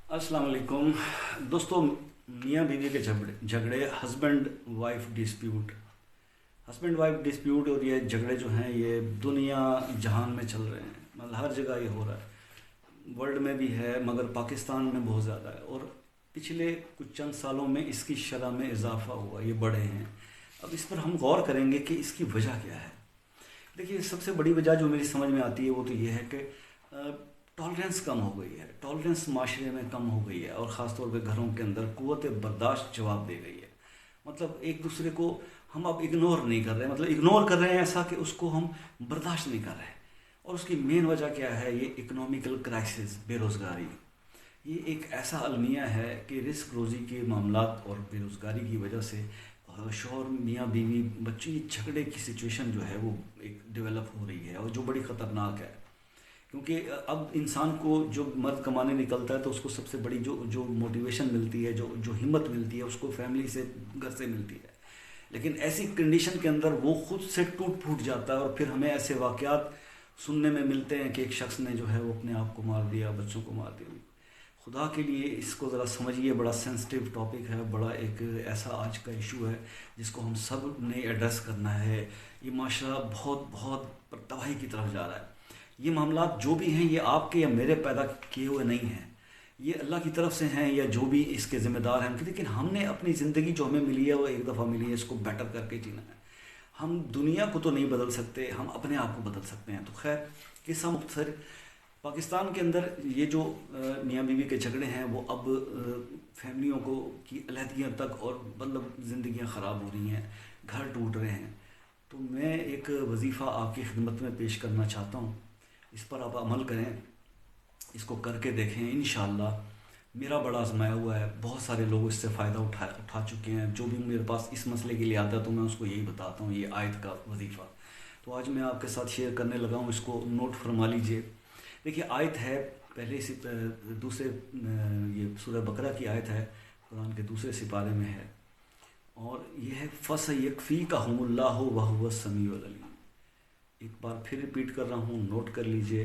अस्सलाम वालेकुम दोस्तों। मियाँ बीवी के झगड़े हस्बैंड वाइफ डिस्प्यूट और ये झगड़े जो हैं ये दुनिया जहान में चल रहे हैं। मतलब हर जगह ये हो रहा है, वर्ल्ड में भी है मगर पाकिस्तान में बहुत ज़्यादा है। और पिछले कुछ चंद सालों में इसकी शरह में इजाफा हुआ, ये बढ़े हैं। अब इस पर हम गौर करेंगे कि इसकी वजह क्या है। देखिए, सबसे बड़ी वजह जो मेरी समझ में आती है वो तो ये है कि टॉलरेंस कम हो गई है। टॉलरेंस माशरे में कम हो गई है और ख़ास तौर पे घरों के अंदर क़ुव्वत बर्दाश्त जवाब दे गई है। मतलब एक दूसरे को हम अब इग्नोर नहीं कर रहे, मतलब इग्नोर कर रहे हैं ऐसा कि उसको हम बर्दाश्त नहीं कर रहे। और उसकी मेन वजह क्या है? ये इकोनॉमिकल क्राइसिस, बेरोज़गारी। ये एक ऐसा अलमिया है कि रिस्क रोज़ी के मामलात और बेरोज़गारी की वजह से शौहर मियाँ बीवी बच्ची झगड़े की सिचुएशन जो है वो एक डेवलप हो रही है और जो बड़ी ख़तरनाक है। क्योंकि अब इंसान को जो मर्द कमाने निकलता है तो उसको सबसे बड़ी जो जो मोटिवेशन मिलती है, जो जो हिम्मत मिलती है, उसको फैमिली से, घर से मिलती है। लेकिन ऐसी कंडीशन के अंदर वो खुद से टूट फूट जाता है और फिर हमें ऐसे वाक़यात सुनने में मिलते हैं कि एक शख्स ने जो है वो अपने आप को मार दिया, बच्चों को मार दिया। खुदा के लिए इसको ज़रा समझिए, बड़ा सेंसिटिव टॉपिक है, बड़ा एक ऐसा आज का इशू है जिसको हम सब ने एड्रेस करना है। ये माशरा बहुत बहुत तबाही की तरफ जा रहा है। ये मामलात जो भी हैं ये आपके या मेरे पैदा किए हुए नहीं हैं, ये अल्लाह की तरफ से हैं या जो भी इसके ज़िम्मेदार हैं। लेकिन हमने अपनी ज़िंदगी जो हमें मिली है वो एक दफ़ा मिली है, इसको बेटर करके जीना है। हम दुनिया को तो नहीं बदल सकते, हम अपने आप को बदल सकते हैं। तो खैर, किस्सा मुख्तसर पाकिस्तान के अंदर ये जो मियाँ बीवी के झगड़े हैं वो अब फैमिलियों को की अलहदगियों तक और मतलब ज़िंदगियाँ ख़राब हो रही हैं, घर टूट रहे हैं। तो मैं एक वजीफ़ा आपकी खिदमत में पेश करना चाहता हूँ, इस पर आप अमल करें, इसको करके देखें। इंशाअल्लाह मेरा बड़ा आजमाया हुआ है, बहुत सारे लोग इससे फ़ायदा उठा चुके हैं। जो भी मेरे पास इस मसले के लिए आता है तो मैं उसको यही बताता हूँ, ये आयत का वजीफ़ा। तो आज मैं आपके साथ शेयर करने लगा हूँ, इसको नोट फरमा लीजिए। देखिए, आयत है पहले इसी दूसरे ये सूरह बकरा की आयत है, कुरान के दूसरे सिपारे में है और ये है फसयकफ़ीकहुमुल्लाहु वहुवस समीउल अलीम। एक बार फिर रिपीट कर रहा हूँ, नोट कर लीजिए,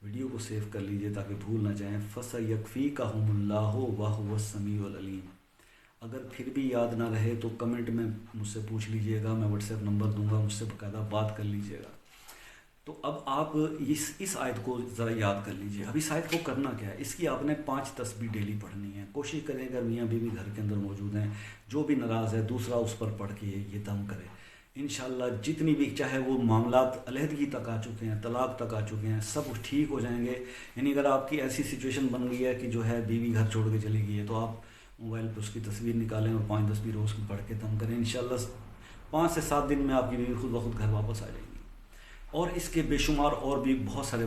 वीडियो को सेव कर लीजिए ताकि भूल ना जाएं। फसयकफ़ीकहुमुल्लाहु वहुवस समीउल अलीम। अगर फिर भी याद ना रहे तो कमेंट में मुझसे पूछ लीजिएगा, मैं व्हाट्सएप नंबर दूंगा, मुझसे बाकायदा बात कर लीजिएगा। तो अब आप इस आयत को ज़रा याद कर लीजिए। अब इस आयत को करना क्या है, इसकी आपने 5 तस्बीह डेली पढ़नी है। कोशिश करें अगर मियाँ बीवी घर के अंदर मौजूद हैं, जो भी नाराज़ है दूसरा उस पर पढ़ के ये दम करे। इंशाअल्लाह जितनी भी, चाहे वो मामलात अलहदगी तक आ चुके हैं, तलाक तक आ चुके हैं, सब ठीक हो जाएंगे। यानी अगर आपकी ऐसी सिचुएशन बन गई है कि जो है बीवी घर छोड़ के चली गई है तो आप मोबाइल पर उसकी तस्वीर निकालें और 5 तस्वीर रोज़ की पढ़ के दम करें। इंशाअल्लाह 5 से 7 दिन में आपकी बीवी खुद ब खुद घर वापस आ जाएगी। और इसके बेशुमार और भी बहुत सारे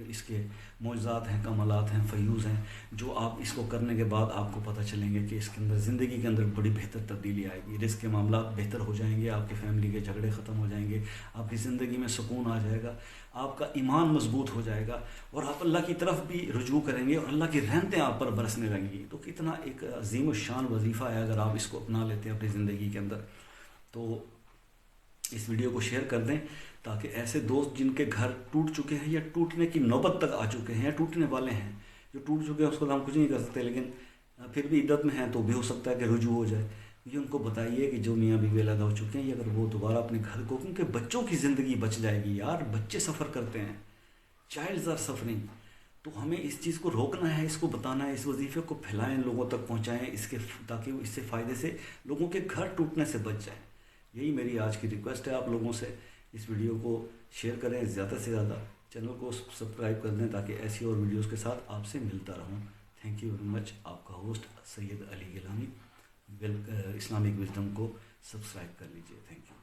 इसके मौजज़ात हैं, कमालात हैं, फ़यूज़ हैं, जो आप इसको करने के बाद आपको पता चलेंगे कि इसके अंदर ज़िंदगी के अंदर बड़ी बेहतर तब्दीली आएगी। रिस्क के मामलात बेहतर हो जाएंगे, आपके फैमिली के झगड़े ख़त्म हो जाएंगे, आपकी ज़िंदगी में सुकून आ जाएगा, आपका ईमान मजबूत हो जाएगा और आप अल्लाह की तरफ भी रुजू करेंगे और अल्लाह की रहमतें आप पर बरसने लगेंगी। तो कितना एक अजीम शान वजीफ़ा है अगर आप इसको अपना लेते हैं अपनी ज़िंदगी के अंदर। तो इस वीडियो को शेयर कर दें ताकि ऐसे दोस्त जिनके घर टूट चुके हैं या टूटने की नौबत तक आ चुके हैं या टूटने वाले हैं, जो टूट चुके हैं उसको तो हम कुछ नहीं कर सकते, लेकिन फिर भी इद्दत में हैं तो भी हो सकता है कि रुजू हो जाए। ये उनको बताइए कि जो मियाँ बीवी अलग हो चुके हैं, अगर वो दोबारा अपने घर को, क्योंकि बच्चों की ज़िंदगी बच जाएगी यार, बच्चे सफ़र करते हैं, चाइल्ड्स आर सफरिंग। तो हमें इस चीज़ को रोकना है, इसको बताना है, इस वजीफ़े को फैलाएँ, लोगों तक पहुँचाएँ इसके, ताकि इससे फ़ायदे से लोगों के घर टूटने से बच जाए। यही मेरी आज की रिक्वेस्ट है आप लोगों से। इस वीडियो को शेयर करें ज़्यादा से ज़्यादा, चैनल को सब्सक्राइब कर दें ताकि ऐसी और वीडियोस के साथ आपसे मिलता रहूं। Thank you very much. आपका host Syed Ali Gilani. Islamic wisdom को सब्सक्राइब कर लीजिए। Thank you.